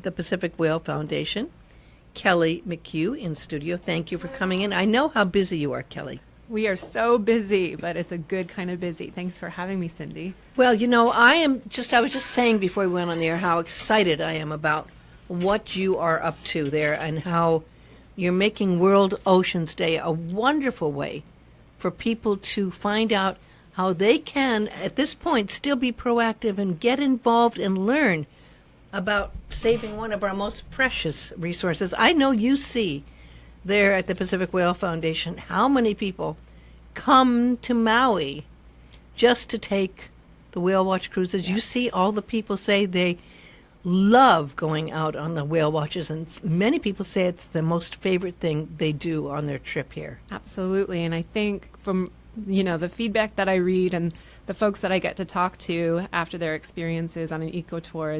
the Pacific Whale Foundation, Kelly McHugh, in studio. Thank you for coming in. I know how busy you are, Kelly. We are so busy, but it's a good kind of busy. Thanks for having me, Cindy. Well, you know, I was just saying before we went on the air how excited I am about what you are up to there and how you're making World Oceans Day a wonderful way for people to find out how they can, at this point, still be proactive and get involved and learn about saving one of our most precious resources. I know you see there at the Pacific Whale Foundation how many people come to Maui just to take the whale watch cruises. Yes. You see all the people say they love going out on the whale watches, and many people say it's the most favorite thing they do on their trip here. Absolutely, and I think from the feedback that I read and the folks that I get to talk to after their experiences on an eco tour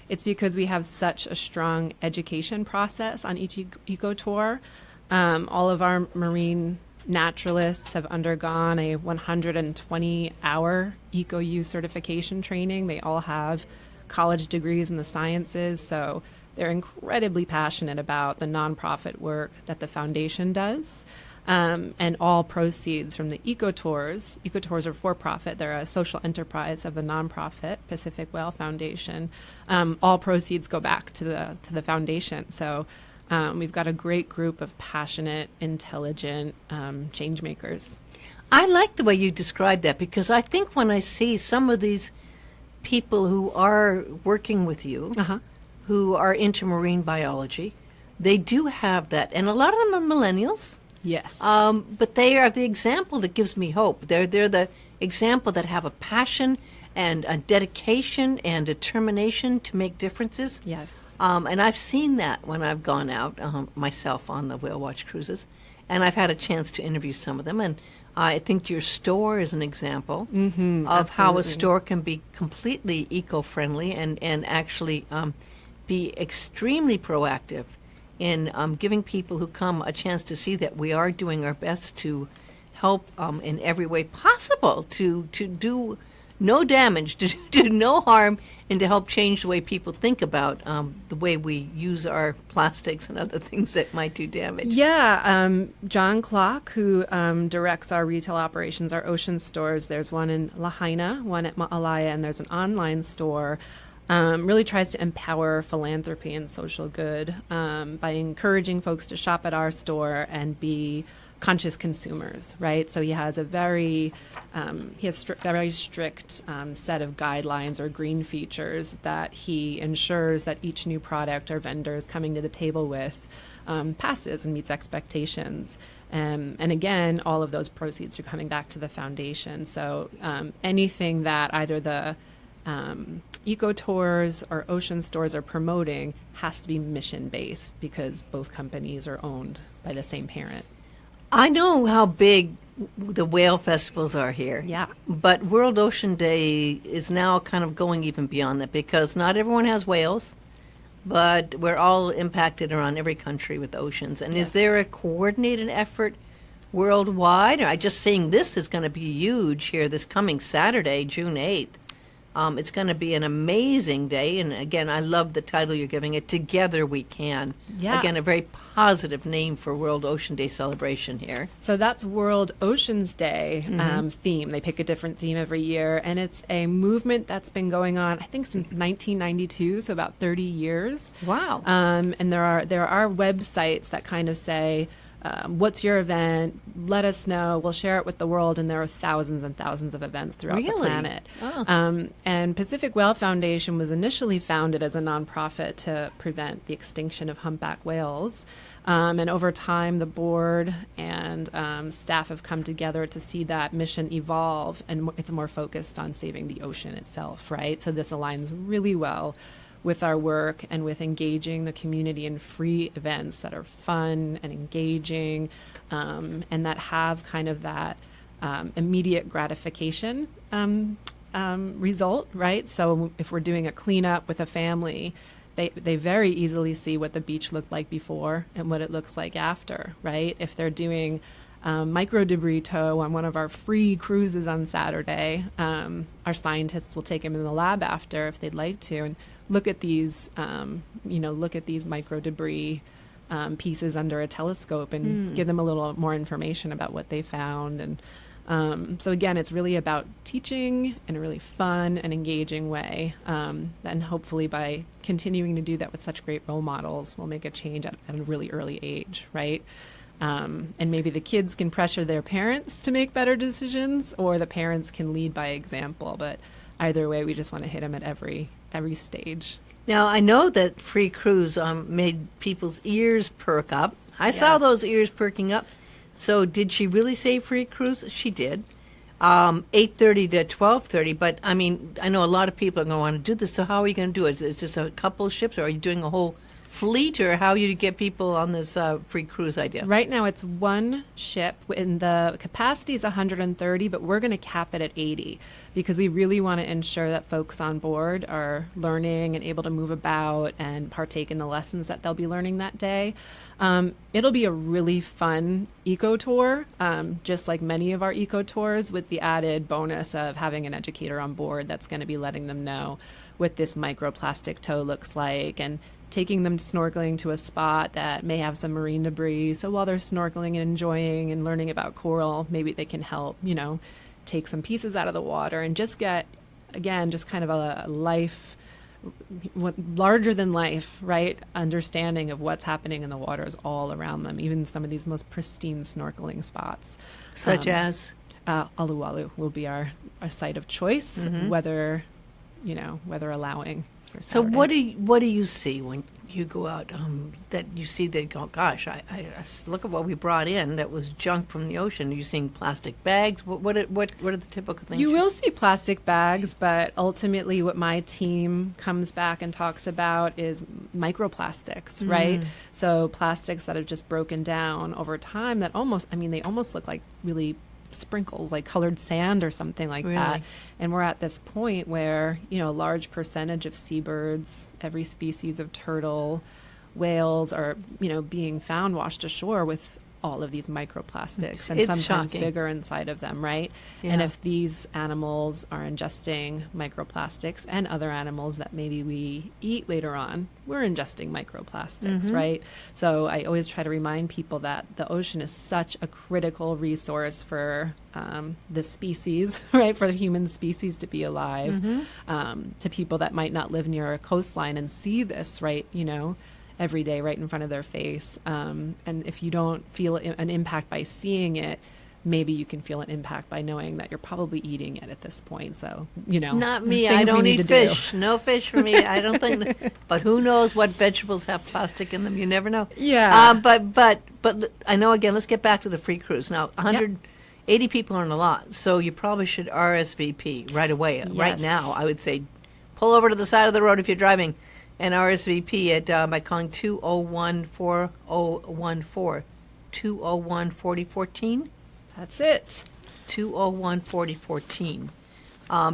it's because we have such a strong education process on each eco tour. All of our marine naturalists have undergone a 120-hour EcoU certification training. They all have college degrees in the sciences, so they're incredibly passionate about the nonprofit work that the foundation does. And all proceeds from the eco-tours are for-profit. They're a social enterprise of the nonprofit Pacific Whale Foundation. All proceeds go back to the foundation. So we've got a great group of passionate, intelligent change makers. I like the way you describe that, because I think when I see some of these people who are working with you, who are into marine biology, they do have that. And a lot of them are millennials. Yes. But they are the example that gives me hope. They're the example that have a passion and a dedication and determination to make differences. Yes. And I've seen that when I've gone out myself on the whale watch cruises, and I've had a chance to interview some of them. And I think your store is an example of absolutely. how a store can be completely eco-friendly and actually be extremely proactive in giving people who come a chance to see that we are doing our best to help in every way possible to do no damage, to do no harm, and to help change the way people think about the way we use our plastics and other things that might do damage. Yeah, John Clock, who directs our retail operations, our ocean stores, there's one in Lahaina, one at Ma'alaya, and there's an online store, really tries to empower philanthropy and social good by encouraging folks to shop at our store and be conscious consumers, right? So he has a very strict set of guidelines or green features that he ensures that each new product or vendor is coming to the table with passes and meets expectations. And again, all of those proceeds are coming back to the foundation. So anything that either the eco tours or ocean stores are promoting has to be mission-based, because both companies are owned by the same parent. I know how big the whale festivals are here. Yeah. But World Ocean Day is now kind of going even beyond that, because not everyone has whales, but we're all impacted around every country with oceans. And Yes. Is there a coordinated effort worldwide? Or I just saying this is going to be huge here this coming Saturday, June 8th. It's going to be an amazing day. And again, I love the title you're giving it, Together We Can. Yeah. Again, a very positive name for World Ocean Day celebration here. So that's World Oceans Day theme. They pick a different theme every year, and it's a movement that's been going on, I think, since 1992, so about 30 years. Wow. And there are websites that kind of say, what's your event? Let us know. We'll share it with the world. And there are thousands and thousands of events throughout the planet. Oh. And Pacific Whale Foundation was initially founded as a nonprofit to prevent the extinction of humpback whales. And over time, the board and staff have come together to see that mission evolve, and it's more focused on saving the ocean itself, right? So this aligns really well with our work and with engaging the community in free events that are fun and engaging, and that have kind of that immediate gratification result, right? So if we're doing a cleanup with a family, they very easily see what the beach looked like before and what it looks like after, right? If they're doing micro debris tow on one of our free cruises on Saturday, our scientists will take them in the lab after if they'd like to, and look at these, look at these micro debris pieces under a telescope and give them a little more information about what they found. And so again, it's really about teaching in a really fun and engaging way. And hopefully by continuing to do that with such great role models, we'll make a change at a really early age, right? And maybe the kids can pressure their parents to make better decisions, or the parents can lead by example. But either way, we just want to hit them at every stage. Now, I know that free cruise made people's ears perk up. I saw those ears perking up. So did she really say free cruise? She did. 8:30 to 12:30. But, I mean, I know a lot of people are going to want to do this. So how are you going to do it? Is it just a couple of ships, or are you doing a whole fleet, or how you get people on this free cruise idea? Right now it's one ship, and the capacity is 130, but we're going to cap it at 80 because we really want to ensure that folks on board are learning and able to move about and partake in the lessons that they'll be learning that day. It'll be a really fun eco tour, just like many of our eco tours, with the added bonus of having an educator on board that's going to be letting them know what this microplastic toe looks like, and taking them snorkeling to a spot that may have some marine debris. So while they're snorkeling and enjoying and learning about coral, maybe they can help, take some pieces out of the water and just get, again, just kind of a life, larger than life, right? Understanding of what's happening in the waters all around them, even some of these most pristine snorkeling spots. Such as? Aluwalu will be our site of choice, whether allowing. So what do you see when you go out that you see they go, gosh, I look at what we brought in that was junk from the ocean? Are you seeing plastic bags? What are the typical things? You will see plastic bags, but ultimately what my team comes back and talks about is microplastics, right? So plastics that have just broken down over time that they almost look like really sprinkles, like colored sand or something like that. And we're at this point where, a large percentage of seabirds, every species of turtle, whales are, being found washed ashore with all of these microplastics, and sometimes shocking. Bigger inside of them, right? Yeah. And if these animals are ingesting microplastics, and other animals that maybe we eat later on, we're ingesting microplastics, right? So I always try to remind people that the ocean is such a critical resource for the species, right? For the human species to be alive. To people that might not live near a coastline and see this, right? Every day right in front of their face. And if you don't feel an impact by seeing it, maybe you can feel an impact by knowing that you're probably eating it at this point. So, Not me. I don't eat fish. No fish for me. I don't think. But who knows what vegetables have plastic in them? You never know. Yeah. But I know, again, let's get back to the free cruise. Now, 180 people aren't a lot, so you probably should RSVP right away. Yes. Right now, I would say pull over to the side of the road if you're driving, and RSVP by calling 201-4014, 201-4014. That's it. 201-4014,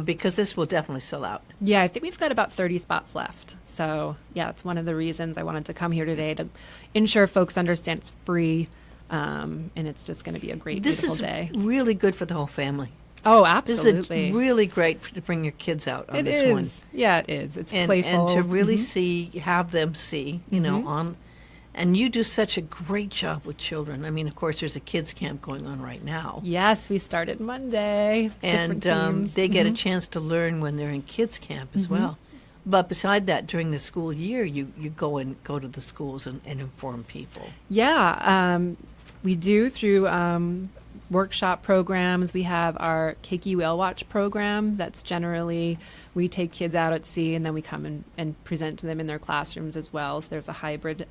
because this will definitely sell out. Yeah, I think we've got about 30 spots left. So, it's one of the reasons I wanted to come here today, to ensure folks understand it's free, and it's just going to be a great, beautiful day. This is really good for the whole family. Oh, absolutely. This is really great to bring your kids out on this one. Yeah, it is. It's and, playful. And to really have them see, and you do such a great job with children. I mean, of course, there's a kids camp going on right now. Yes, we started Monday. And they get a chance to learn when they're in kids camp as well. But beside that, during the school year, you go to the schools and inform people. Yeah, we do through workshop programs. We have our Keiki Whale Watch program. That's generally, we take kids out at sea and then we come and present to them in their classrooms as well. So there's a hybrid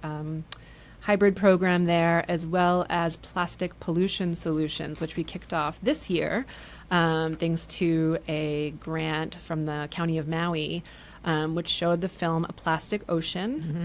program there, as well as plastic pollution solutions, which we kicked off this year, thanks to a grant from the County of Maui, which showed the film A Plastic Ocean,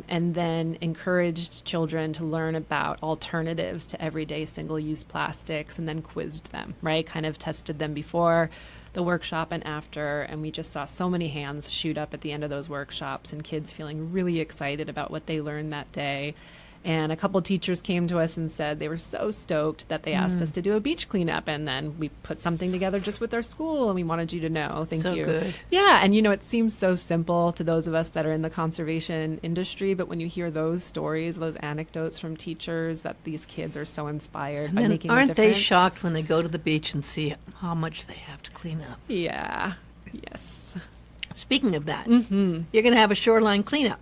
and then encouraged children to learn about alternatives to everyday single-use plastics, and then quizzed them, right? Kind of tested them before the workshop and after, and we just saw so many hands shoot up at the end of those workshops, and kids feeling really excited about what they learned that day. And a couple teachers came to us and said they were so stoked that they asked us to do a beach cleanup. And then we put something together just with our school, and we wanted you to know. Thank you. Good. Yeah. And, it seems so simple to those of us that are in the conservation industry. But when you hear those stories, those anecdotes from teachers that these kids are so inspired by making a difference. Aren't they shocked when they go to the beach and see how much they have to clean up? Yeah. Yes. Speaking of that, you're going to have a shoreline cleanup.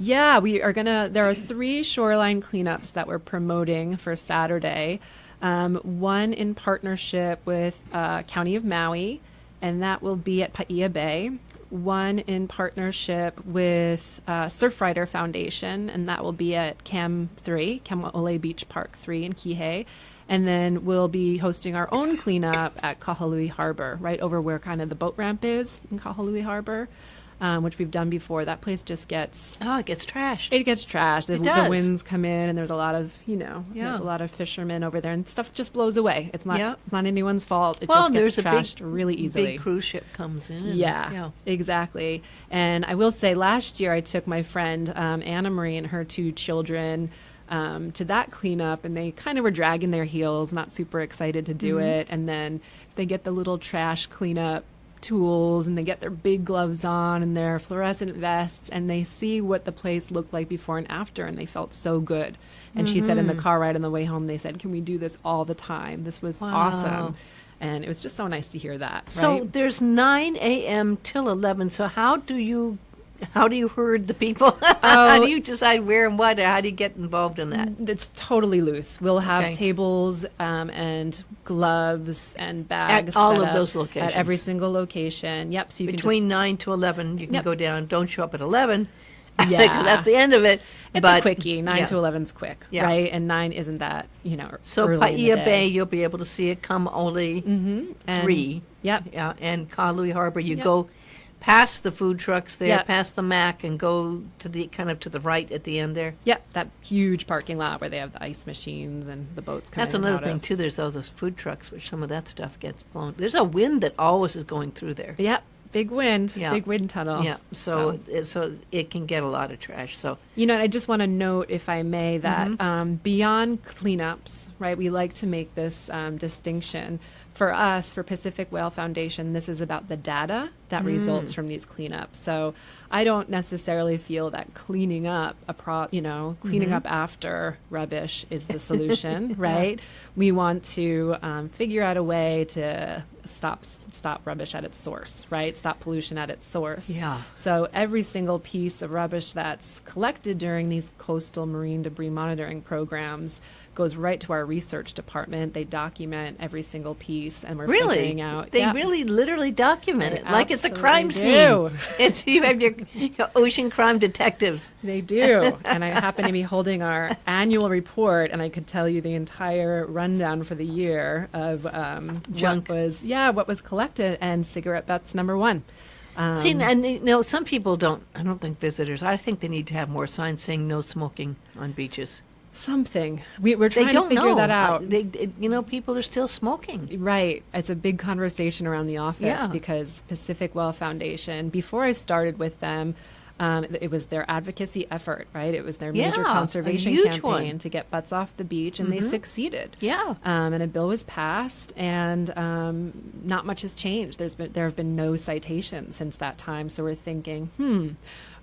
Yeah, there are 3 shoreline cleanups that we're promoting for Saturday. One in partnership with County of Maui, and that will be at Paia Bay. One in partnership with Surfrider Foundation, and that will be at Cam 3, Kama'ole Beach Park 3 in Kihei. And then we'll be hosting our own cleanup at Kahalui Harbor, right over where kind of the boat ramp is in Kahalui Harbor. Which we've done before. That place just gets... Oh, it gets trashed. It gets trashed. It does. The winds come in, and there's a lot of, there's a lot of fishermen over there, and stuff just blows away. It's not It's not anyone's fault. It just gets trashed really easily. Big cruise ship comes in. Yeah, exactly. And I will say, last year I took my friend Anna Marie and her 2 children to that cleanup, and they kind of were dragging their heels, not super excited to do it. And then they get the little trash cleanup tools, and they get their big gloves on and their fluorescent vests, and they see what the place looked like before and after, and they felt so good. And she said in the car ride on the way home, they said, "Can we do this all the time? This was awesome." And it was just so nice to hear that. So right? there's 9 a.m. till 11. So how do you herd the people? How do you decide where and what? Or how do you get involved in that? It's totally loose. We'll have tables and gloves and bags at all set of up those locations. At every single location. Yep. So you between can 9 to 11, you can go down. Don't show up at 11. Yeah, because that's the end of it. It's a quickie. 9 to 11's quick, Yeah. right? And 9 isn't that, So early in the Paia day. Bay, you'll be able to see it. Kama'ole 3. Yep. Yeah, and Kahalui Harbor, you go past the food trucks there, past the Mac, and go to the to the right at the end there. Yep, that huge parking lot where they have the ice machines and the boats coming. That's another thing too. There's all those food trucks, which some of that stuff gets blown. There's a wind that always is going through there. Yep, big wind, big wind tunnel. Yeah, so it can get a lot of trash. So I just want to note, if I may, that beyond cleanups, right? We like to make this distinction. For us, for Pacific Whale Foundation, this is about the data that results from these cleanups. So I don't necessarily feel that cleaning up cleaning up after rubbish is the solution, right? We want to figure out a way to stop rubbish at its source, right? Stop pollution at its source. Yeah. So every single piece of rubbish that's collected during these coastal marine debris monitoring programs goes right to our research department. They document every single piece, and we're figuring out. They really literally document it like it's a crime scene. It's you have your ocean crime detectives. They do. And I happen to be holding our annual report, and I could tell you the entire rundown for the year of junk. What was collected, and cigarette butts number 1. See, and some people don't. I don't think visitors. I think they need to have more signs saying no smoking on beaches. Something. We're trying to figure that out. People are still smoking. Right. It's a big conversation around the office because Pacific Whale Foundation, before I started with them, it was their advocacy effort, right? It was their major conservation campaign to get butts off the beach, and they succeeded. Yeah. And a bill was passed, and not much has changed. There have been no citations since that time. So we're thinking,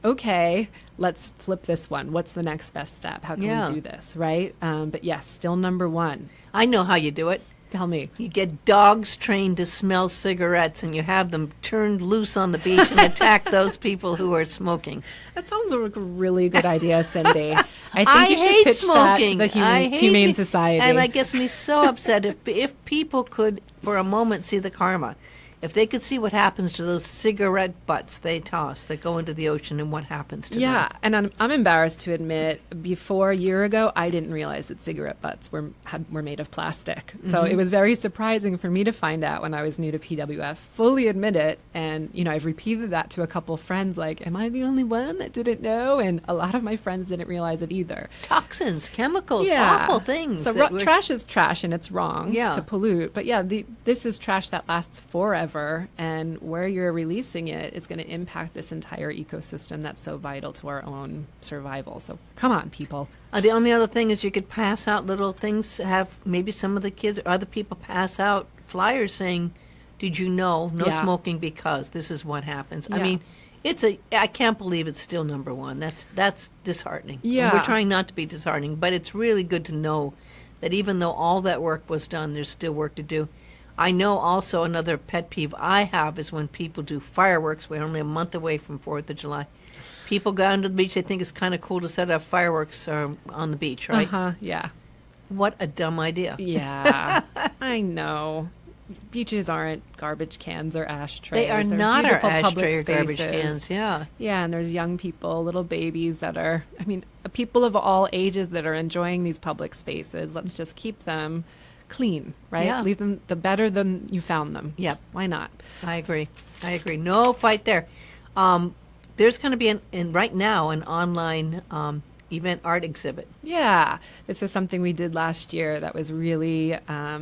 okay, let's flip this one. What's the next best step? How can we do this, right? But yes, still number 1. I know how you do it. Tell me. You get dogs trained to smell cigarettes, and you have them turned loose on the beach and attack those people who are smoking. That sounds like a really good idea, Cindy. I think you should pitch smoking. that to the Humane Society. And it gets me so upset. If people could, for a moment, see the karma. If they could see what happens to those cigarette butts they toss that go into the ocean and what happens to them. Yeah, and I'm embarrassed to admit, before a year ago, I didn't realize that cigarette butts were made of plastic. So it was very surprising for me to find out when I was new to PWF, fully admit it. And, I've repeated that to a couple friends, like, am I the only one that didn't know? And a lot of my friends didn't realize it either. Toxins, chemicals, awful things. So trash is trash, and it's wrong to pollute. But this is trash that lasts forever. forever, and where you're releasing it is going to impact this entire ecosystem that's so vital to our own survival. So come on, people. The only other thing is you could pass out little things, have maybe some of the kids or other people pass out flyers saying, did you know, no smoking because this is what happens. I mean, I can't believe it's still number one. That's disheartening. Yeah. And we're trying not to be disheartening, but it's really good to know that even though all that work was done, there's still work to do. I know also another pet peeve I have is when people do fireworks. We're only a month away from 4th of July. People go down to the beach. They think it's kind of cool to set up fireworks on the beach, right? Yeah. What a dumb idea. Yeah. I know. Beaches aren't garbage cans or ashtrays. They are They're not our beautiful public ashtray or garbage spaces. cans, yeah. Yeah, and there's young people, little babies that are, people of all ages that are enjoying these public spaces. Let's just keep them clean, right? Yeah. Leave them the better than you found them. Yep. Why not? I agree. No fight there. There's going to be right now an online event art exhibit. Yeah, this is something we did last year that was really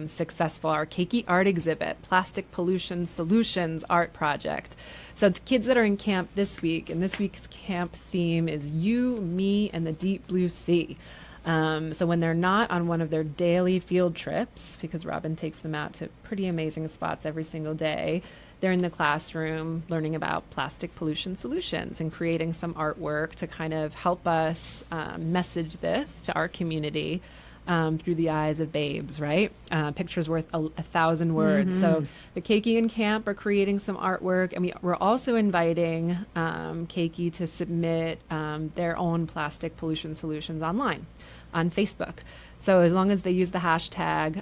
successful. Our Keiki art exhibit, Plastic Pollution Solutions art project. So the kids that are in camp this week, and this week's camp theme is You, Me, and the Deep Blue Sea. So when they're not on one of their daily field trips, because Robin takes them out to pretty amazing spots every single day, they're in the classroom learning about plastic pollution solutions and creating some artwork to kind of help us message this to our community through the eyes of babes, right? Pictures worth 1,000 words. Mm-hmm. So the Keiki in camp are creating some artwork, and we're also inviting Keiki to submit their own plastic pollution solutions online on Facebook. So as long as they use the hashtag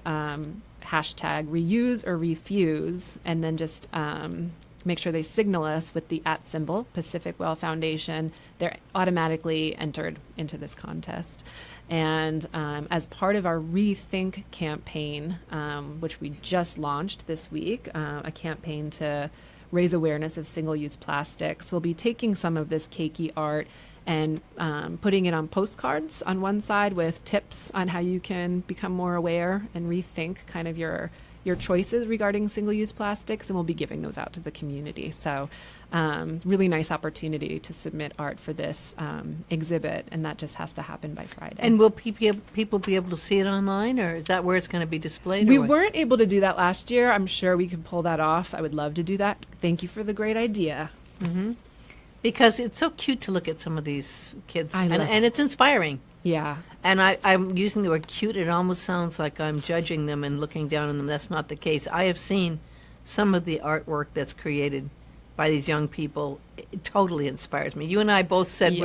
reuse or refuse, and then just make sure they signal us with the @ symbol, Pacific Well Foundation, they're automatically entered into this contest. And as part of our Rethink campaign, which we just launched this week, a campaign to raise awareness of single-use plastics, we'll be taking some of this Keiki art and putting it on postcards on one side with tips on how you can become more aware and rethink kind of your choices regarding single-use plastics, and we'll be giving those out to the community. So really nice opportunity to submit art for this exhibit, and that just has to happen by Friday. And will people be able to see it online, or is that where it's going to be displayed? We weren't able to do that last year. I'm sure we could pull that off. I would love to do that. Thank you for the great idea. Mm-hmm. Because it's so cute to look at some of these kids, and it. It's inspiring. Yeah. And I'm using the word cute. It almost sounds like I'm judging them and looking down on them. That's not the case. I have seen some of the artwork that's created by these young people. It totally inspires me. You and I both said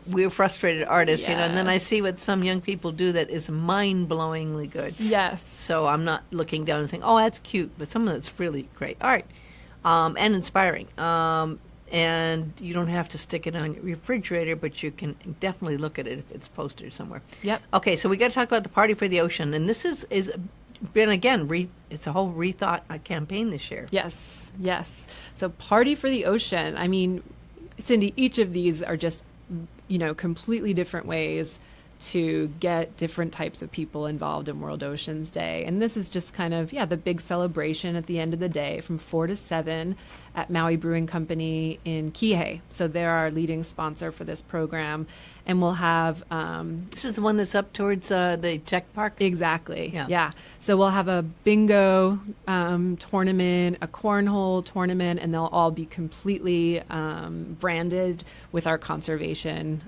we're frustrated artists, Yes. and then I see what some young people do that is mind-blowingly good. Yes. So I'm not looking down and saying, oh, that's cute, but some of it's really great art and inspiring. And you don't have to stick it on your refrigerator, but you can definitely look at it if it's posted somewhere. Yep. Okay, so we got to talk about the Party for the Ocean, and this is been again it's a whole rethought campaign this year. Yes. So Party for the Ocean. I mean, Cindy, each of these are just completely different ways to get different types of people involved in World Oceans Day. And this is just kind of, the big celebration at the end of the day from 4 to 7 at Maui Brewing Company in Kihei. So they're our leading sponsor for this program. And we'll have... this is the one that's up towards the tech park? Exactly. Yeah. So we'll have a bingo tournament, a cornhole tournament, and they'll all be completely branded with our conservation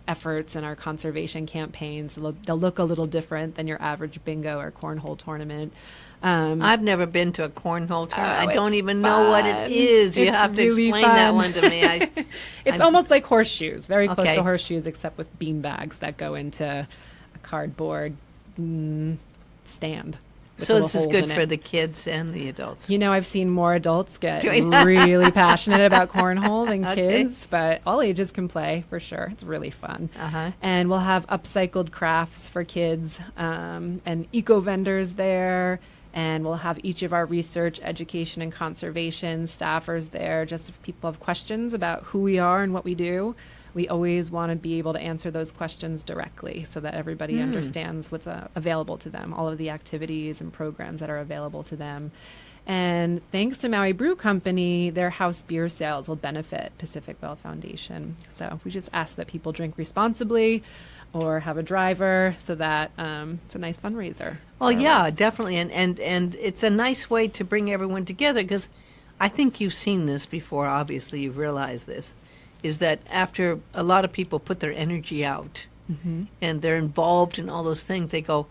efforts and our conservation campaigns. They'll look a little different than your average bingo or cornhole tournament. I've never been to a cornhole tournament. I don't even fun. know what it is. You have to really explain fun. that one to me. It's almost like horseshoes, very close Okay. to horseshoes, except with bean bags that go into a cardboard stand. with So little this is holes good in for it. the kids and the adults. I've seen more adults get really passionate about cornhole than Okay. kids, but all ages can play for sure. It's really fun. Uh-huh. And we'll have upcycled crafts for kids and eco vendors there. And we'll have each of our research, education, and conservation staffers there. Just if people have questions about who we are and what we do, we always want to be able to answer those questions directly so that everybody understands what's available to them, all of the activities and programs that are available to them. And thanks to Maui Brew Company, their house beer sales will benefit Pacific Well Foundation. So we just ask that people drink responsibly or have a driver so that it's a nice fundraiser. Well, yeah, definitely. And it's a nice way to bring everyone together because I think you've seen this before. Obviously, you've realized this, is that after a lot of people put their energy out and they're involved in all those things, they go,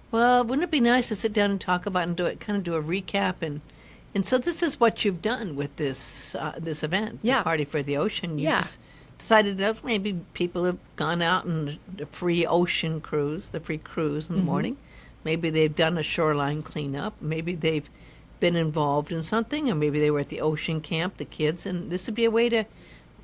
well, wouldn't it be nice to sit down and talk about and do a recap? And so this is what you've done with this event, the Party for the Ocean. You just decided that maybe people have gone out on the free ocean cruise, the free cruise in the morning. Maybe they've done a shoreline cleanup. Maybe they've been involved in something, or maybe they were at the ocean camp, the kids, and this would be a way to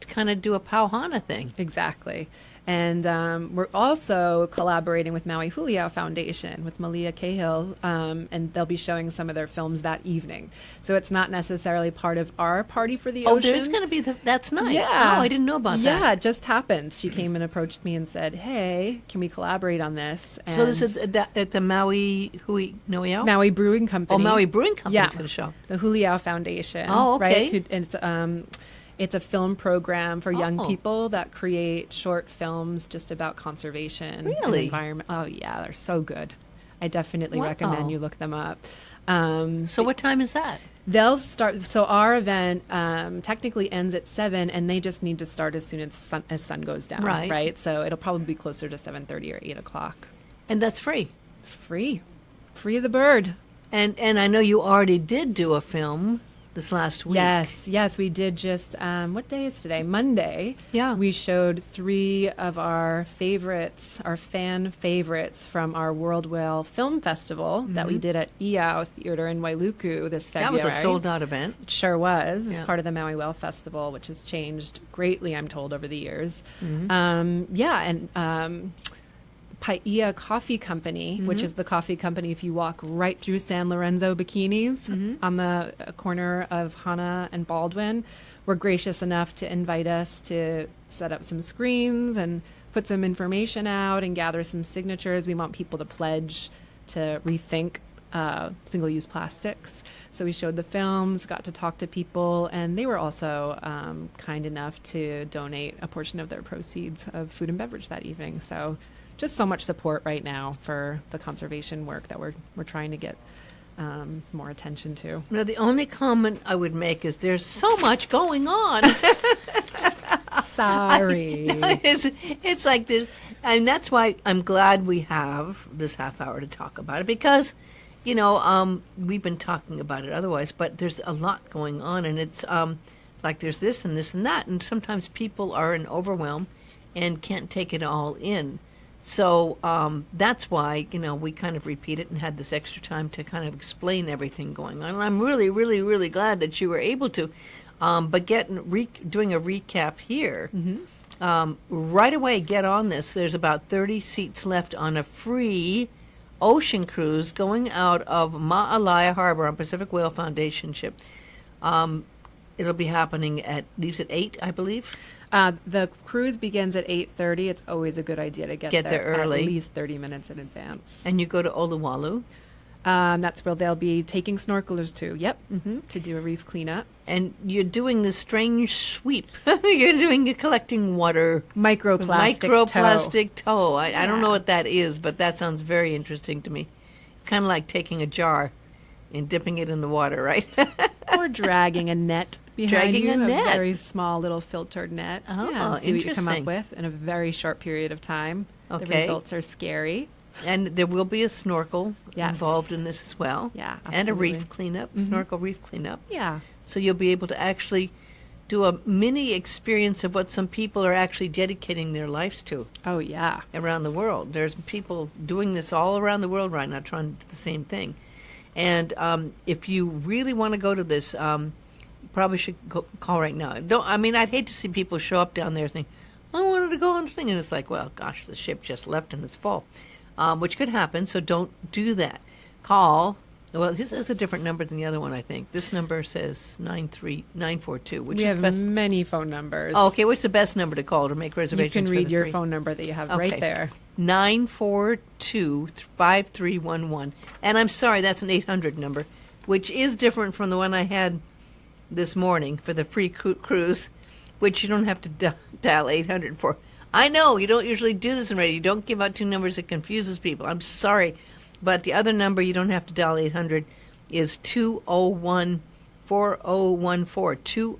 kind of do a Pauhana thing. Exactly. And we're also collaborating with Maui Huliau Foundation, with Malia Cahill, and they'll be showing some of their films that evening. So it's not necessarily part of our Party for the Ocean. Oh, there's going to be that's nice. Yeah. Oh, I didn't know about that. Yeah, it just happened. She came and approached me and said, hey, can we collaborate on this? And so this is at the Maui Huliau? Maui Brewing Company. Oh, Maui Brewing Company is going to show. The Huliau Foundation. Oh, okay. Right? It's a film program for young people that create short films just about conservation and environment. Oh, yeah, they're so good. I definitely recommend you look them up. So what time is that? They'll start. So our event technically ends at 7, and they just need to start as soon as sun goes down. Right. So it'll probably be closer to 7:30 or 8 o'clock. And that's free. Free as a bird. And I know you already did do a film this last week. Yes, we did just, what day is today? Monday. Yeah. We showed 3 of our favorites, our fan favorites from our World Whale Film Festival that we did at Iao Theater in Wailuku this February. That was a sold-out event. It sure was. It's part of the Maui Whale Festival, which has changed greatly, I'm told, over the years. Paia Coffee Company, which is the coffee company if you walk right through San Lorenzo Bikinis on the corner of Hana and Baldwin, were gracious enough to invite us to set up some screens and put some information out and gather some signatures. We want people to pledge to rethink single-use plastics. So we showed the films, got to talk to people, and they were also kind enough to donate a portion of their proceeds of food and beverage that evening. So just so much support right now for the conservation work that we're trying to get more attention to. No, the only comment I would make is there's so much going on. Sorry. It's like there's, and that's why I'm glad we have this half hour to talk about it because, we've been talking about it otherwise, but there's a lot going on, and it's like there's this and this and that, and sometimes people are in overwhelm and can't take it all in. So that's why, we kind of repeat it and had this extra time to kind of explain everything going on. And I'm really, really, really glad that you were able to. But doing a recap here, right away, get on this. There's about 30 seats left on a free ocean cruise going out of Ma'alaya Harbor on Pacific Whale Foundation ship. It'll be happening leaves at 8, I believe. The cruise begins at 8:30. It's always a good idea to get there early, at least 30 minutes in advance. And you go to Oluwalu. That's where they'll be taking snorkelers to. Yep, to do a reef cleanup. And you're doing this strange sweep. You're collecting water. Microplastic tow. I don't know what that is, but that sounds very interesting to me. It's kind of like taking a jar and dipping it in the water, right? Or dragging a net behind dragging you. A net. Very small little filtered net. Oh, yeah, see what you come up with in a very short period of time. Okay. The results are scary. And there will be a snorkel involved in this as well. Yeah, absolutely. And a reef cleanup, snorkel reef cleanup. Yeah. So you'll be able to actually do a mini experience of what some people are actually dedicating their lives to. Oh, yeah. Around the world. There's people doing this all around the world right now, trying to do the same thing. And if you really want to go to this, you probably should call right now. I'd hate to see people show up down there and think, I wanted to go on the thing. And it's like, well, gosh, the ship just left and it's full, which could happen. So don't do that. Call. Well, this is a different number than the other one, I think. This number says 93942. We have many phone numbers. Oh, okay, what's the best number to call to make reservations? You can read your free phone number that you have right there. 942-5311. And I'm sorry, that's an 800 number. which is different from the one I had this morning for the free cruise, which you don't have to dial 800 for. I know you don't usually do this in radio. You don't give out two numbers. It confuses people. I'm sorry. But the other number you don't have to dial 800 is 201-4014. 201-4014.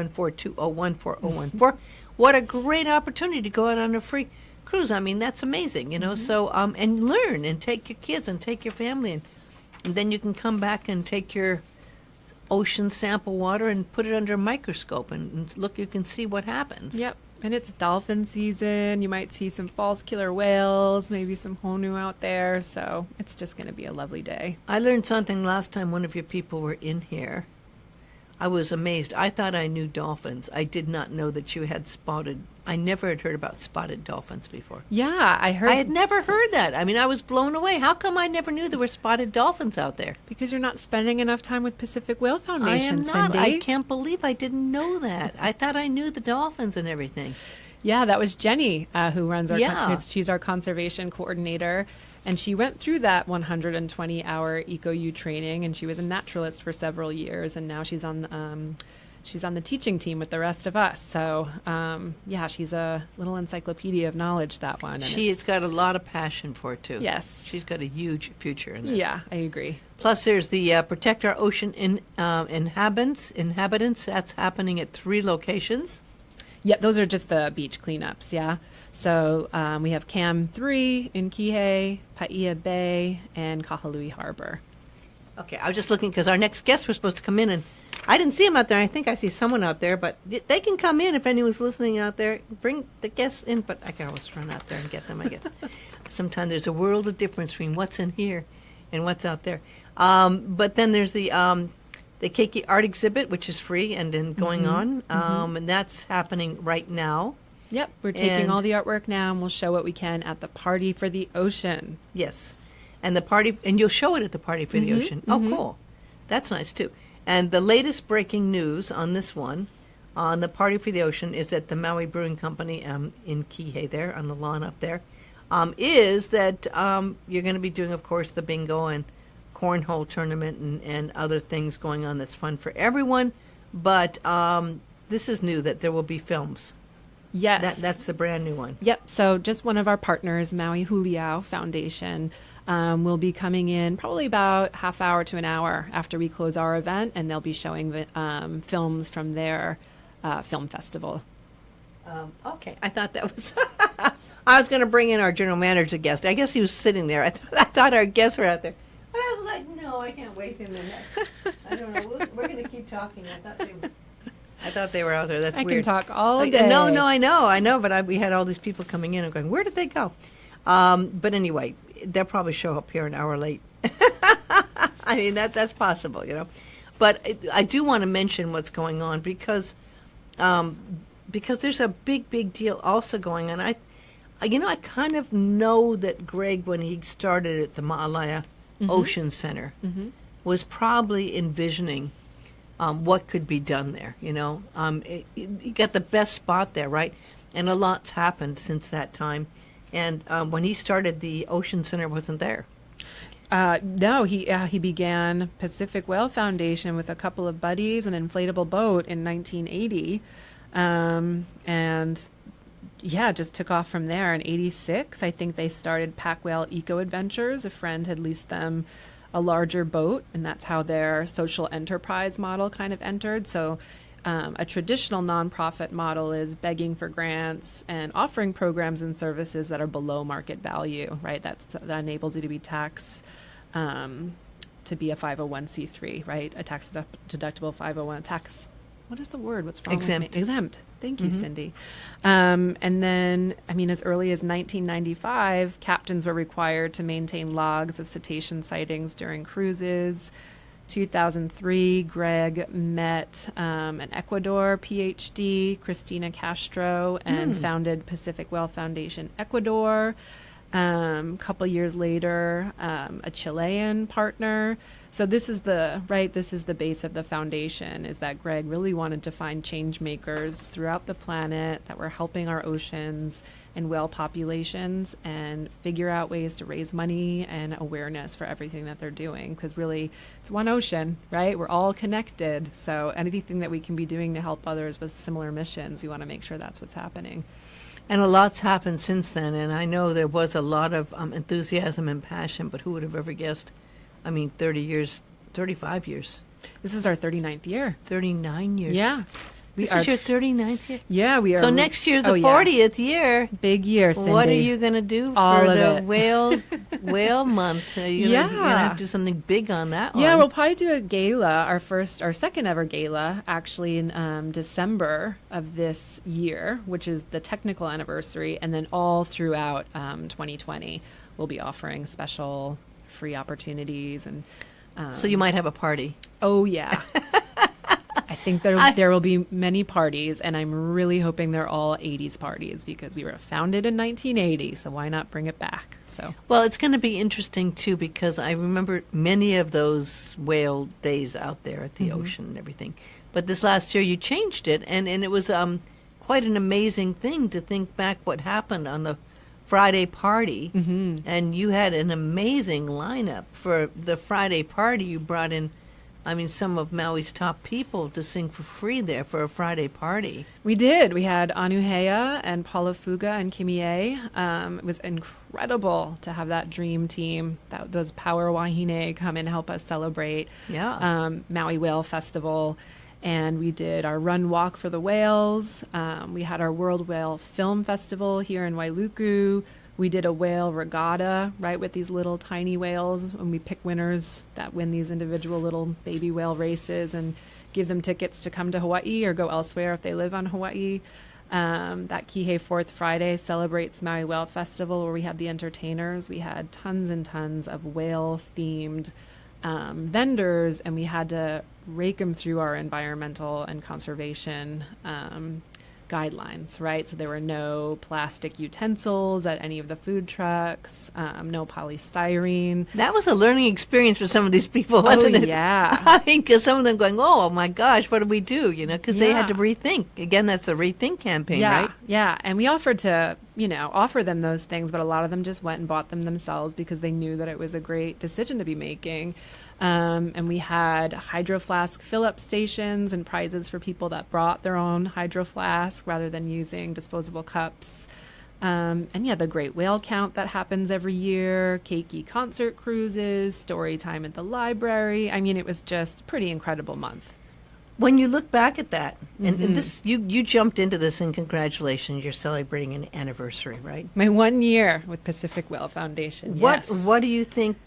201-4014. What a great opportunity to go out on a free cruise. I mean, that's amazing, you know. So, and learn and take your kids and take your family. And then you can come back and take your ocean sample water and put it under a microscope and look, you can see what happens. Yep. And it's dolphin season. You might see some false killer whales, maybe some honu out there. So it's just going to be a lovely day. I learned something last time one of your people were in here. I was amazed. I thought I knew dolphins. I did not know that you had spotted. I never had heard about spotted dolphins before. Yeah, I heard. I had never heard that. I mean, I was blown away. How come I never knew there were spotted dolphins out there? Because you're not spending enough time with Pacific Whale Foundation, I am not. Cindy. I can't believe I didn't know that. I thought I knew the dolphins and everything. Yeah, that was Jenny who runs our. Yeah. She's our conservation coordinator, and she went through that 120-hour EcoU training, and she was a naturalist for several years, and now she's on the teaching team with the rest of us. So yeah, she's a little encyclopedia of knowledge. That one. And She's got a lot of passion for it too. Yes, she's got a huge future in this. Yeah, I agree. Plus, there's the Protect Our Ocean Inhabitants. That's happening at 3 locations. Yeah, those are just the beach cleanups, yeah. So we have Cam 3 in Kihei, Paia Bay, and Kahului Harbor. Okay, I was just looking because our next guests were supposed to come in, and I didn't see them out there. I think I see someone out there, but they can come in if anyone's listening out there. Bring the guests in, but I can always run out there and get them, I guess. Sometimes there's a world of difference between what's in here and what's out there. But then there's the Keiki Art Exhibit, which is free and then going on, and that's happening right now. Yep, we're taking all the artwork now, and we'll show what we can at the Party for the Ocean. Yes, and the party, and you'll show it at the Party for the Ocean. Oh, cool. That's nice, too. And the latest breaking news on this one, on the Party for the Ocean, is that the Maui Brewing Company in Kihei there, on the lawn up there, is that you're going to be doing, of course, the bingo and cornhole tournament and other things going on that's fun for everyone. But this is new, that there will be films. Yes. That's the brand new one. Yep. So just one of our partners, Maui Huliau Foundation, will be coming in probably about half hour to an hour after we close our event, and they'll be showing films from their film festival. Okay. I thought that was... I was going to bring in our general manager guest. I guess he was sitting there. I thought our guests were out there. But I was like, no, I can't wait him in there. I don't know. We're going to keep talking. I thought they were out there. That's I weird. can talk all day. No, I know. But we had all these people coming in and going, where did they go? But anyway, they'll probably show up here an hour late. I mean, that's possible, you know. But I do want to mention what's going on because there's a big deal also going on. I kind of know that Greg, when he started at the Ma'alaya Ocean Center, was probably envisioning what could be done there, you know. You got the best spot there, right? And a lot's happened since that time. And when he started, the Ocean Center wasn't there. No, he began Pacific Whale Foundation with a couple of buddies, an inflatable boat in 1980. And yeah, just took off from there. In 86, I think they started Pac Whale Eco Adventures. A friend had leased them a larger boat, and that's how their social enterprise model kind of entered. So a traditional nonprofit model is begging for grants and offering programs and services that are below market value, right? That enables you to be taxed, to be a 501c3, right? A tax deductible 501 tax. What is the word? What's wrong Exempt. with me? Exempt. Thank you, Cindy. And then, I mean, as early as 1995, captains were required to maintain logs of cetacean sightings during cruises. 2003, Greg met an Ecuador PhD, Cristina Castro, and founded Pacific Whale Foundation Ecuador. A couple years later, a Chilean partner So this is the base of the foundation, is that Greg really wanted to find change makers throughout the planet that were helping our oceans and whale populations and figure out ways to raise money and awareness for everything that they're doing. Because really, it's one ocean, right? We're all connected. So anything that we can be doing to help others with similar missions, we want to make sure that's what's happening. And a lot's happened since then, and I know there was a lot of enthusiasm and passion, but who would have ever guessed? 30 years, 35 years. This is our 39th year. 39 years. Yeah. This is your 39th year? Yeah, we are. So next year's the 40th year. Big year, Cindy. What are you going to do All for of the it. whale month? Are you going to have to do something big on that one? Yeah, we'll probably do a gala, our second ever gala, actually in December of this year, which is the technical anniversary, and then all throughout 2020, we'll be offering special free opportunities. And so you might have a party. Oh, yeah. I think there will be many parties, and I'm really hoping they're all 80s parties because we were founded in 1980, so why not bring it back? So well, it's going to be interesting, too, because I remember many of those whale days out there at the ocean and everything. But this last year you changed it, and it was quite an amazing thing to think back what happened on the Friday party. And you had an amazing lineup for the Friday party. You brought in some of Maui's top people to sing for free there for a Friday party. We did. We had Anuhea and Paula Fuga and Kimie. It was incredible to have that dream team, those Power Wahine come and help us celebrate Maui Whale Festival. And we did our run walk for the whales. We had our World Whale Film Festival here in Wailuku. We did a whale regatta, right, with these little tiny whales, and we pick winners that win these individual little baby whale races and give them tickets to come to Hawaii or go elsewhere if they live on Hawaii. That Kihei 4th Friday celebrates Maui Whale Festival, where we have the entertainers. We had tons and tons of whale-themed vendors, and we had to rake them through our environmental and conservation guidelines, right? So there were no plastic utensils at any of the food trucks, no polystyrene. That was a learning experience for some of these people, wasn't it? Yeah. I think because some of them going, oh my gosh, what do we do? Because they had to rethink. Again, that's a rethink campaign, right? Yeah. And we offered to, offer them those things, but a lot of them just went and bought them themselves because they knew that it was a great decision to be making. And we had hydro flask fill-up stations and prizes for people that brought their own hydro flask rather than using disposable cups. The great whale count that happens every year, keiki concert cruises, story time at the library. It was just a pretty incredible month. When you look back at that, and this, you jumped into this, and congratulations, you're celebrating an anniversary, right? My 1 year with Pacific Whale Foundation. Yes. What do you think?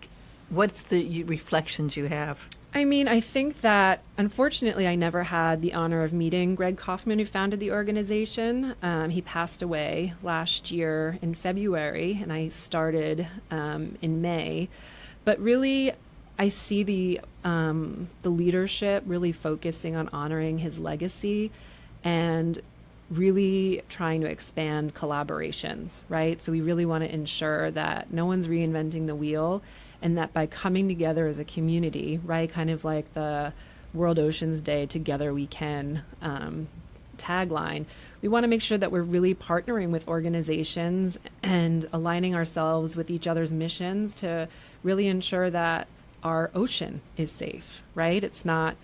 What's the reflections you have? I think that, unfortunately, I never had the honor of meeting Greg Kaufman, who founded the organization. He passed away last year in February, and I started in May. But really, I see the leadership really focusing on honoring his legacy and really trying to expand collaborations, right? So we really want to ensure that no one's reinventing the wheel, and that by coming together as a community, right, kind of like the World Oceans Day, Together We Can tagline, we want to make sure that we're really partnering with organizations and aligning ourselves with each other's missions to really ensure that our ocean is safe, right? It's not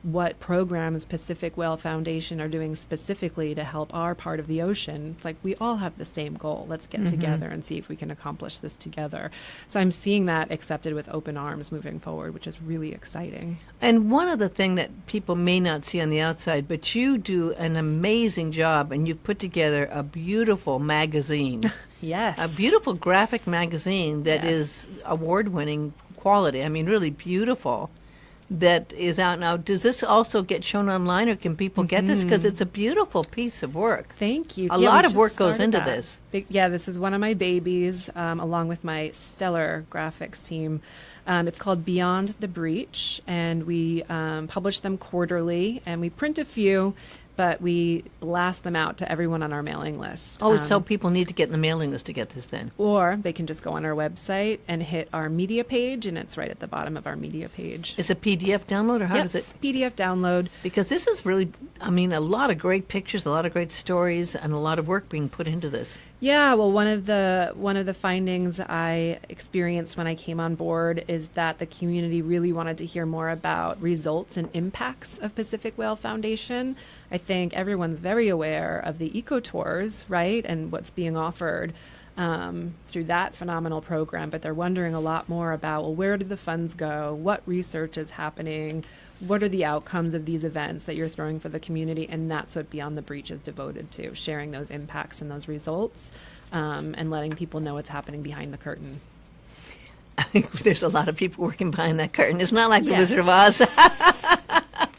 what programs Pacific Whale Foundation are doing specifically to help our part of the ocean. It's like we all have the same goal. Let's get together and see if we can accomplish this together. So I'm seeing that accepted with open arms moving forward, which is really exciting. And one of the things that people may not see on the outside, but you do an amazing job, and you've put together a beautiful magazine. Yes. A beautiful graphic magazine that is award-winning quality. Really beautiful. That is out now. Does this also get shown online, or can people get this? Because it's a beautiful piece of work. Thank you. A lot of work goes into this. This is one of my babies, along with my stellar graphics team. It's called Beyond the Breach, and we publish them quarterly, and we print a few but we blast them out to everyone on our mailing list. Oh, so people need to get in the mailing list to get this then. Or they can just go on our website and hit our media page, and it's right at the bottom of our media page. Is it PDF download, or how Yep, does it? PDF download. Because this is really, I mean, a lot of great pictures, a lot of great stories, and a lot of work being put into this. Yeah, well, one of the findings I experienced when I came on board is that the community really wanted to hear more about results and impacts of Pacific Whale Foundation. I think everyone's very aware of the eco tours, right, and what's being offered through that phenomenal program, but they're wondering a lot more about, well, where do the funds go? What research is happening? What are the outcomes of these events that you're throwing for the community? And that's what Beyond the Breach is devoted to, sharing those impacts and those results, and letting people know what's happening behind the curtain. There's a lot of people working behind that curtain. It's not like the Yes. Wizard of Oz.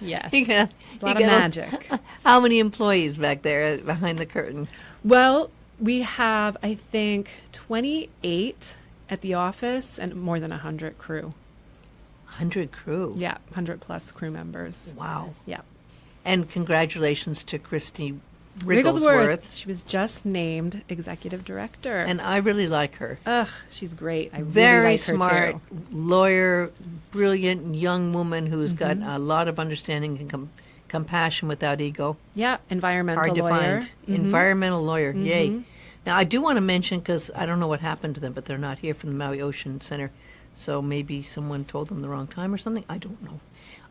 Yes, A a lot of magic. How many employees back there behind the curtain? Well, we have, I think, 28 at the office and more than 100 crew. 100 crew. Yeah, 100 plus crew members. Wow. Yeah. And congratulations to Christy Rigglesworth. She was just named executive director. And I really like her. Ugh, she's great. I Very really like her smart, too. lawyer, brilliant young woman who's got Mm-hmm. a lot of understanding and compassion without ego. Yeah, environmental Hard to lawyer. find. Environmental lawyer. Mm-hmm. Yay. Now, I do want to mention, because I don't know what happened to them, but they're not here from the Maui Ocean Center. So maybe someone told them the wrong time or something. I don't know.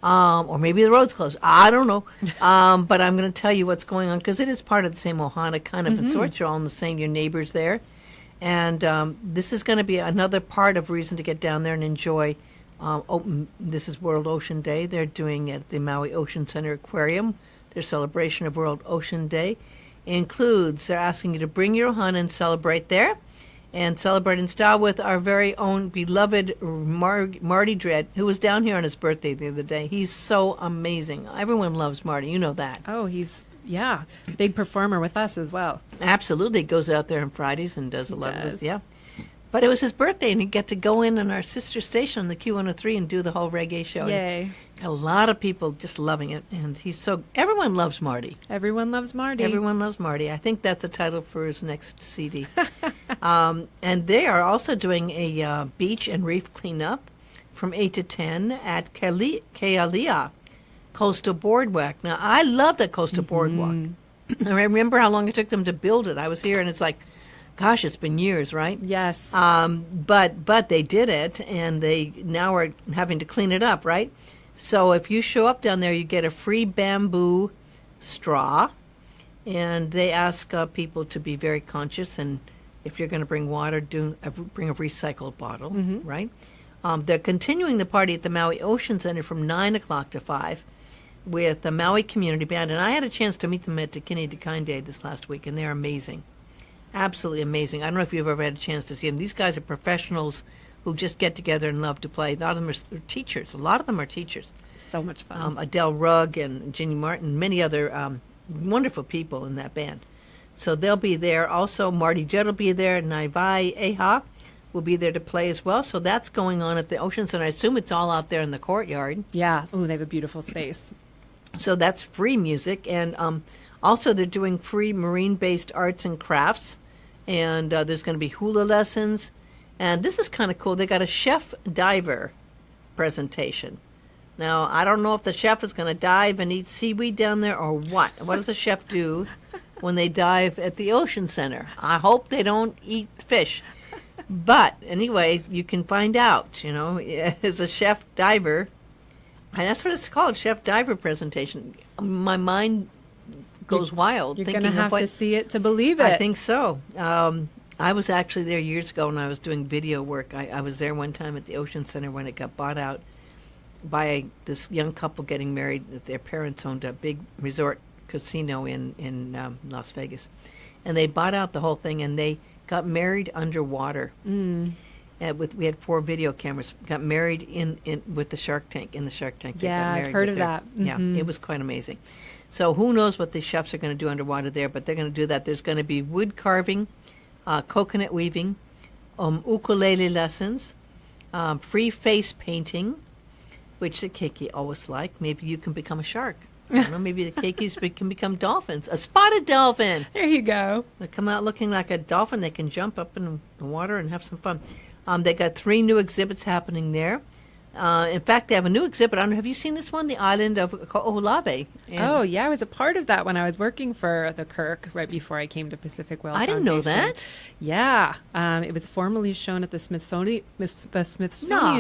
Or maybe the road's closed. I don't know. But I'm going to tell you what's going on, because it is part of the same Ohana kind of sort. You're all in the same, your neighbors there. And this is going to be another part of reason to get down there and enjoy. This is World Ocean Day. They're doing it at the Maui Ocean Center Aquarium. Their celebration of World Ocean Day includes, they're asking you to bring your ohana and celebrate there. And celebrate in style with our very own beloved Marty Dredd, who was down here on his birthday the other day. He's so amazing. Everyone loves Marty. You know that. Oh, he's, yeah, big performer with us as well. Absolutely. He goes out there on Fridays and does a lot of does. this. Yeah. But it was his birthday, and he got to go in on our sister station on the Q103 and do the whole reggae show. Yay. Got a lot of people just loving it. And he's so, everyone loves Marty. Everyone loves Marty. Everyone loves Marty. I think that's the title for his next CD. And they are also doing a beach and reef cleanup from 8 to 10 at Kealia Coastal Boardwalk. Now, I love that Coastal Boardwalk. I remember how long it took them to build it. I was here, and it's like, gosh, it's been years, right? Yes. But they did it, and they now are having to clean it up, right? So if you show up down there, you get a free bamboo straw, and they ask people to be very conscious, and if you're going to bring water, bring a recycled bottle, right? They're continuing the party at the Maui Ocean Center from 9 o'clock to 5 with the Maui Community Band, and I had a chance to meet them at Tikini Dekine Day this last week, and they're amazing. Absolutely amazing. I don't know if you've ever had a chance to see them. These guys are professionals who just get together and love to play. A lot of them are teachers. A lot of them are teachers. So much fun. Adele Rugg and Ginny Martin, many other wonderful people in that band. So they'll be there. Also, Marty Jett will be there. Naivai Eha will be there to play as well. So that's going on at the Ocean Center. I assume it's all out there in the courtyard. Yeah. Ooh, they have a beautiful space. So that's free music. And also they're doing free marine-based arts and crafts. And there's going to be hula lessons. And this is kind of cool. They got a chef diver presentation. Now, I don't know if the chef is going to dive and eat seaweed down there or what. What does a chef do when they dive at the Ocean Center? I hope they don't eat fish. But anyway, you can find out, you know, as a chef diver. And that's what it's called, chef diver presentation. My mind goes wild. You're going to have to see it to believe it. I think so. I was actually there years ago when I was doing video work. I was there one time at the Ocean Center when it got bought out by this young couple getting married. Their parents owned a big resort casino in Las Vegas. And they bought out the whole thing, and they got married underwater. We had 4 video cameras. Got married in with the Shark Tank, in the Shark Tank. They Yeah, got married I've heard with of their- that. Yeah, it was quite amazing. So who knows what the chefs are going to do underwater there, but they're going to do that. There's going to be wood carving, coconut weaving, ukulele lessons, free face painting, which the Kiki always like. Maybe you can become a shark. I don't know, maybe the keikis can become dolphins. A spotted dolphin. There you go. They come out looking like a dolphin. They can jump up in the water and have some fun. They got 3 new exhibits happening there. In fact, they have a new exhibit. I don't know, have you seen this one? The island of Ko'olave. Oh, yeah. I was a part of that when I was working for the Kirk right before I came to Pacific Whale I didn't know Foundation. that. Yeah. It was formerly shown at the Smithsonian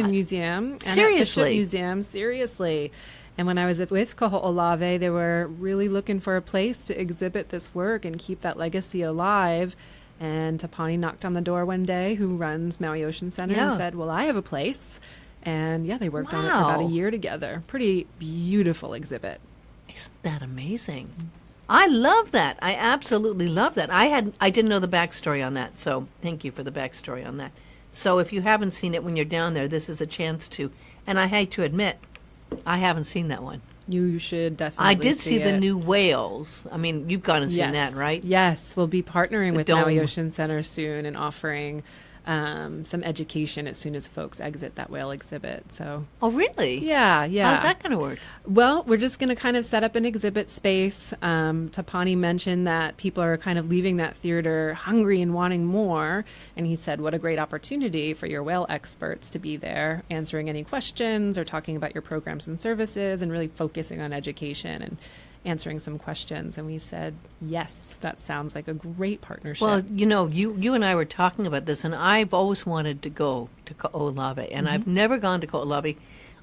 Museum. And Seriously? At Bishop Museum. Seriously. And when I was with Ko'olave, they were really looking for a place to exhibit this work and keep that legacy alive. And Tapani knocked on the door one day, who runs Maui Ocean Center, and said, well, I have a place. And they worked on it for about a year together. Pretty beautiful exhibit. Isn't that amazing? I love that. I absolutely love that. I didn't know the backstory on that, so thank you for the backstory on that. So if you haven't seen it when you're down there, this is a chance to. And I hate to admit, I haven't seen that one. You should definitely I did see it. the new whales. I mean, you've gone and seen that, right? Yes, we'll be partnering with dome. Maui Ocean Center soon and offering some education as soon as folks exit that whale exhibit. So. Oh, really? Yeah. How's that going to work? Well, we're just going to kind of set up an exhibit space. Tapani mentioned that people are kind of leaving that theater hungry and wanting more. And he said, what a great opportunity for your whale experts to be there, answering any questions or talking about your programs and services and really focusing on education and answering some questions. And we said, yes, that sounds like a great partnership. Well, you and I were talking about this, and I've always wanted to go to Ko'olave, and I've never gone to Ko'olave.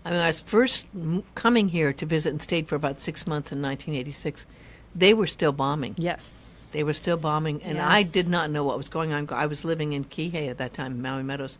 I mean, I was first coming here to visit and stayed for about 6 months in 1986. They were still bombing. Yes. They were still bombing, and I did not know what was going on. I was living in Kihei at that time, Maui Meadows,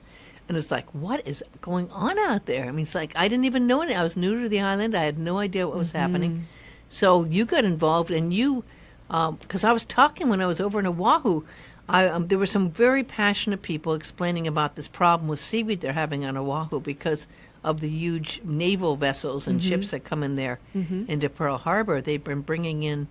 and it was like, what is going on out there? I mean, it's like I didn't even know it. I was new to the island. I had no idea what was happening. So you got involved, and you, because I was talking when I was over in Oahu, there were some very passionate people explaining about this problem with seaweed they're having on Oahu because of the huge naval vessels and ships that come in there into Pearl Harbor. They've been bringing in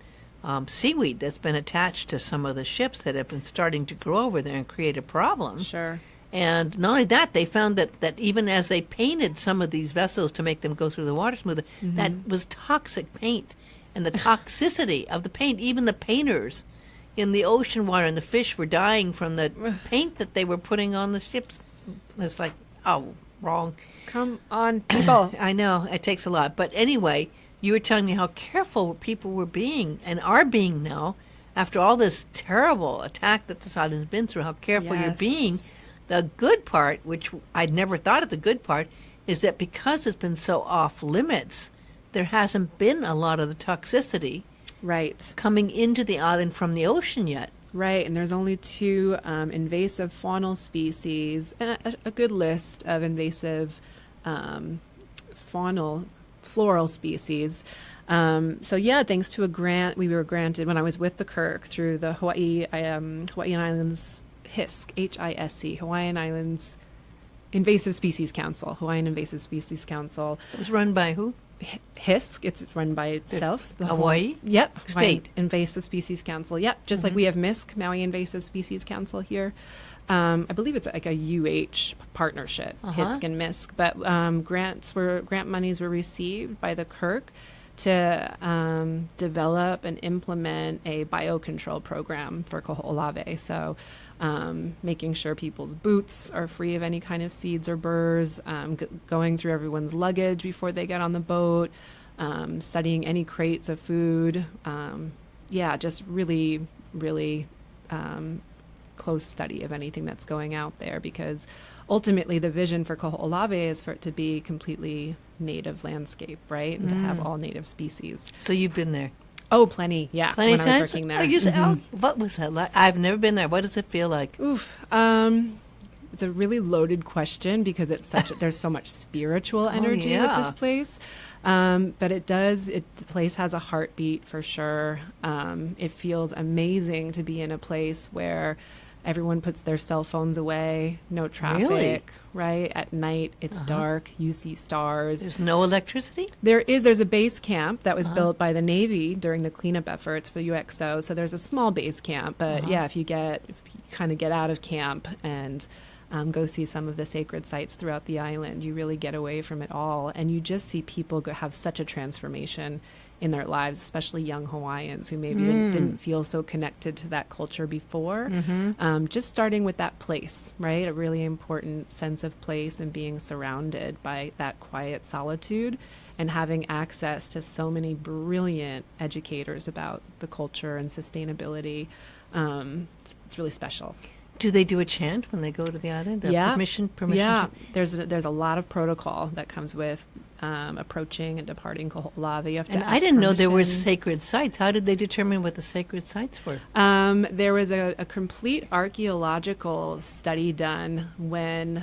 seaweed that's been attached to some of the ships that have been starting to grow over there and create a problem. Sure. And not only that, they found that even as they painted some of these vessels to make them go through the water smoother, that was toxic paint. And the toxicity of the paint, even the painters in the ocean water and the fish were dying from the paint that they were putting on the ships. It's like, oh, wrong. Come on, people. I know, it takes a lot. But anyway, you were telling me how careful people were being and are being now after all this terrible attack that this island's been through, how careful you're being. The good part, which I'd never thought of the good part, is that because it's been so off limits, there hasn't been a lot of the toxicity coming into the island from the ocean yet. Right, and there's only 2 invasive faunal species and a good list of invasive floral species. So thanks to a grant we were granted when I was with the Kirk through the Hawaiian Islands HISC, H-I-S-C, Hawaiian Islands Invasive Species Council, Hawaiian Invasive Species Council. It was run by who? HISC, it's run by itself. Hawaii? Yep. State. Hawaiian Invasive Species Council. Yep. Just like we have MISC, Maui Invasive Species Council here. I believe it's like a UH partnership, HISC and MISC. But grant monies were received by the Kirk to develop and implement a biocontrol program for Ko'olave. So making sure people's boots are free of any kind of seeds or burrs, going through everyone's luggage before they get on the boat, studying any crates of food. Just really, really close study of anything that's going out there, because ultimately the vision for Ko'olave is for it to be completely native landscape, right? And to have all native species. So you've been there? Oh, plenty. Yeah. Plenty when of times? I was working there. What was that like? I've never been there. What does it feel like? Oof. It's a really loaded question because there's so much spiritual energy with this place. But the place has a heartbeat for sure. It feels amazing to be in a place where everyone puts their cell phones away, no traffic, right? At night, it's dark, you see stars. There's no electricity? There's a base camp that was built by the Navy during the cleanup efforts for UXO. So there's a small base camp, but if you kind of get out of camp and go see some of the sacred sites throughout the island, you really get away from it all. And you just see people have such a transformation in their lives, especially young Hawaiians who maybe didn't feel so connected to that culture before. Just starting with that place, right? A really important sense of place and being surrounded by that quiet solitude and having access to so many brilliant educators about the culture and sustainability. It's really special. Do they do a chant when they go to the island? Permission. Yeah, there's a lot of protocol that comes with approaching and departing Koho'olawe. You have to And ask I didn't know there were permission. sacred sites. How did they determine what the sacred sites were? There was a complete archaeological study done when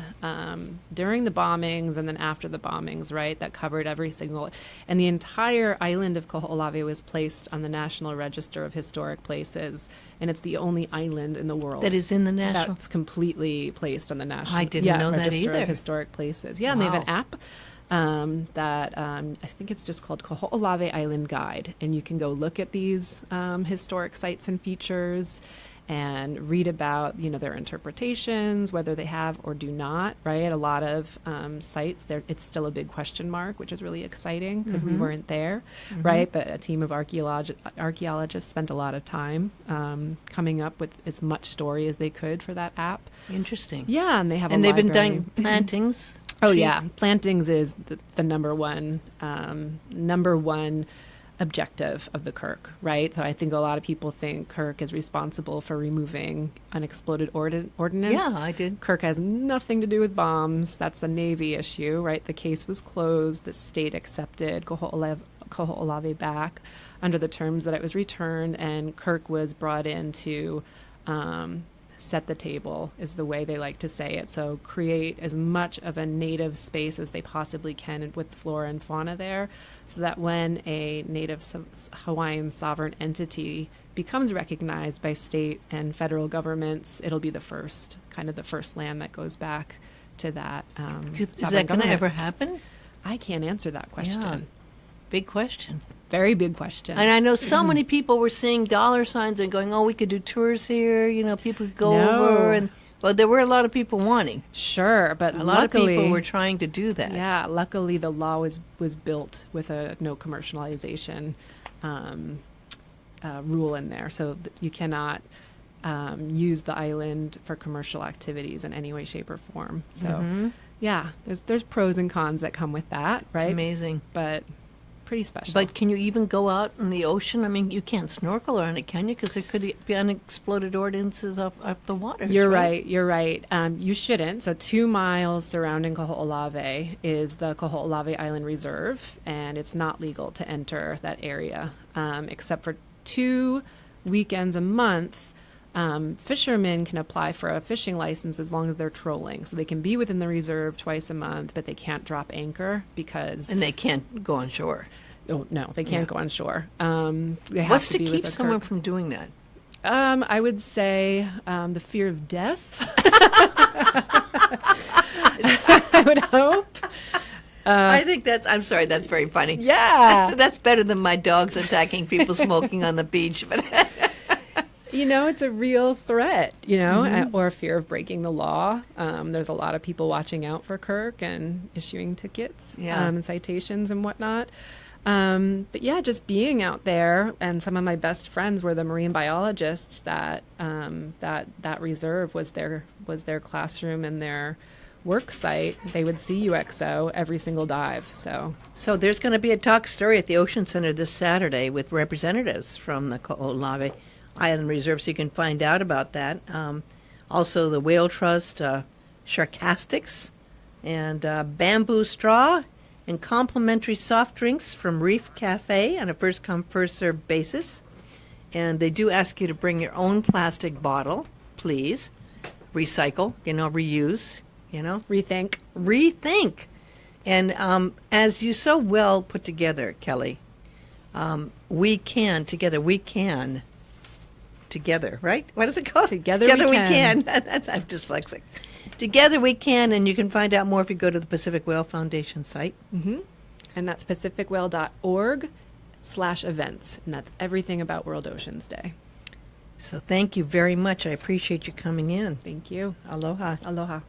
during the bombings and then after the bombings, right? That covered every single, and the entire island of Koho'olawe was placed on the National Register of Historic Places, and it's the only island in the world That is in the national. that's completely placed on the national. I didn't know that Register either. of Historic Places. Yeah, and they have an Wow. app. That I think it's just called Koho'olawe Island Guide, and you can go look at these historic sites and features and read about, their interpretations, whether they have or do not, right? A lot of sites, it's still a big question mark, which is really exciting because we weren't there, right? But a team of archaeologists spent a lot of time coming up with as much story as they could for that app. Interesting. Yeah, and they have And a they've been library. doing plantings. Oh tree- yeah, plantings is the number one objective of the Kirk, right? So I think a lot of people think Kirk is responsible for removing unexploded ordnance. Yeah, I did. Kirk has nothing to do with bombs. That's a Navy issue, right? The case was closed. The state accepted Koho'olawe back under the terms that it was returned, and Kirk was brought in to set the table, is the way they like to say it. So create as much of a native space as they possibly can with the flora and fauna there, so that when a native Hawaiian sovereign entity becomes recognized by state and federal governments, it'll be the first land that goes back to that Is sovereign that going to government. ever happen? I can't answer that question. Yeah. Big question. Very big question. And I know so many people were seeing dollar signs and going, "Oh, we could do tours here." People could go No. over, and there were a lot of people wanting. Sure, but A lot luckily, of people were trying to do that. yeah, luckily the law was built with a no commercialization rule in there, so you cannot use the island for commercial activities in any way, shape, or form. So, yeah, there's pros and cons that come with that, right? It's amazing. But pretty special. But can you even go out in the ocean? I mean, you can't snorkel on it, can you? Because there could be unexploded ordinances off the water. You're right. You shouldn't. So 2 miles surrounding Koho'olawe is the Koho'olawe Island Reserve, and it's not legal to enter that area, except for 2 weekends a month. Fishermen can apply for a fishing license as long as they're trolling. So they can be within the reserve twice a month, but they can't drop anchor because... And they can't go on shore. Oh, no, they can't go on shore. They have What's to to be keep with a someone Kirk. from doing that? I would say the fear of death. I would hope. I think I'm sorry, that's very funny. Yeah. That's better than my dogs attacking people smoking on the beach. But It's a real threat, or a fear of breaking the law. There's a lot of people watching out for Kirk and issuing tickets and citations and whatnot. But yeah, just being out there, and some of my best friends were the marine biologists that reserve was their classroom and their work site. They would see UXO every single dive. So there's going to be a talk story at the Ocean Center this Saturday with representatives from the Koho'olawe Island Reserve, so you can find out about that. Also, the Whale Trust, Sharkastics, and bamboo straw, and complimentary soft drinks from Reef Cafe on a first-come, first-served basis. And they do ask you to bring your own plastic bottle, please. Recycle, reuse, Rethink. And as you so well put together, Kelly, we can, right? What is it called? Together we can. That's, I'm dyslexic. Together we can, and you can find out more if you go to the Pacific Whale Foundation site. Mm-hmm. And that's pacificwhale.org/events. And that's everything about World Oceans Day. So thank you very much. I appreciate you coming in. Thank you. Aloha. Aloha.